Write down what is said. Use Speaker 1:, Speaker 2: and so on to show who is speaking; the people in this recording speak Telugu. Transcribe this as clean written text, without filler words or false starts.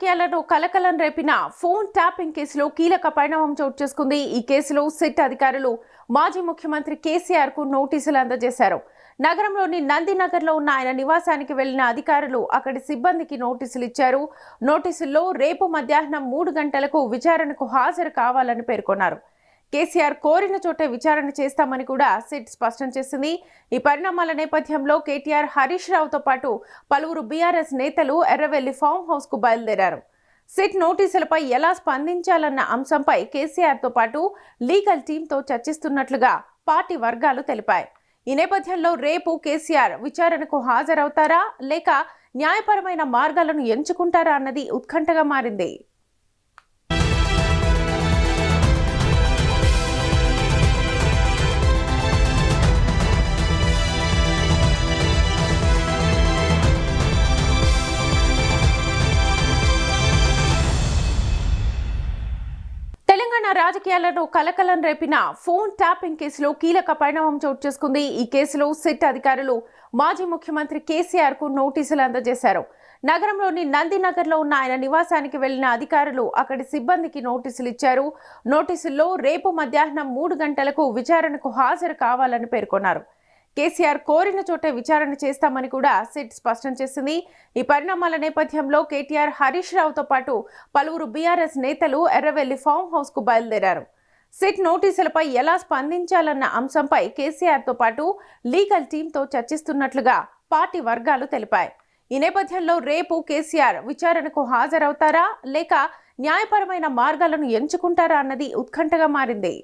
Speaker 1: రాజకీయాలను కలకలం రేపిన ఫోన్ ట్యాపింగ్ కేసులో కీలక పరిణామం చోటు చేసుకుంది. ఈ కేసులో సిట్ అధికారులు మాజీ ముఖ్యమంత్రి కేసీఆర్ కు నోటీసులు అందజేశారు. నగరంలోని నందినగర్లో ఉన్న ఆయన నివాసానికి వెళ్లిన అధికారులు అక్కడి సిబ్బందికి నోటీసులు ఇచ్చారు. నోటీసుల్లో రేపు మధ్యాహ్నం 3 గంటలకు విచారణకు హాజరు కావాలని పేర్కొన్నారు. కేసీఆర్ కోరిన చోటే విచారణ చేస్తామని కూడా సిట్ స్పష్టం చేసింది. ఈ పరిణామాల నేపథ్యంలో కేటీఆర్ హరీష్ రావుతో పాటు పలువురు బీఆర్ఎస్ నేతలు ఎర్రవెల్లి ఫామ్ హౌస్ కు బయలుదేరారు. సిట్ నోటీసులపై ఎలా స్పందించాలన్న అంశంపై కేసీఆర్ తో పాటు లీగల్ టీంతో చర్చిస్తున్నట్లుగా పార్టీ వర్గాలు తెలిపాయి. ఈ నేపథ్యంలో రేపు కేసీఆర్ విచారణకు హాజరవుతారా లేక న్యాయపరమైన మార్గాలను ఎంచుకుంటారా అన్నది ఉత్కంఠగా మారింది. తెలంగాణ రాజకీయాలను కలకలం రేపిన ఫోన్ ట్యాపింగ్ కేసులో కీలక పరిణామం చోటు చేసుకుంది. ఈ కేసులో సిట్ అధికారులు మాజీ ముఖ్యమంత్రి కేసీఆర్ కు నోటీసులు అందజేశారు. నగరంలోని నందినగర్లో ఉన్న ఆయన నివాసానికి వెళ్లిన అధికారులు అక్కడి సిబ్బందికి నోటీసులు ఇచ్చారు. నోటీసుల్లో రేపు మధ్యాహ్నం 3 గంటలకు విచారణకు హాజరు కావాలని పేర్కొన్నారు. కేసీఆర్ కోరిన చోటే విచారణ చేస్తామని కూడా సిట్ స్పష్టం చేసింది. ఈ పరిణామాల నేపథ్యంలో కేటీఆర్ హరీష్ రావుతో పాటు పలువురు బీఆర్ఎస్ నేతలు ఎర్రవెల్లి ఫామ్ హౌస్ కు బయలుదేరారు. సిట్ నోటీసులపై ఎలా స్పందించాలన్న అంశంపై కేసీఆర్ తో పాటు లీగల్ టీంతో చర్చిస్తున్నట్లుగా పార్టీ వర్గాలు తెలిపాయి. ఈ నేపథ్యంలో రేపు కేసీఆర్ విచారణకు హాజరవుతారా లేక న్యాయపరమైన మార్గాలను ఎంచుకుంటారా అన్నది ఉత్కంఠగా మారింది.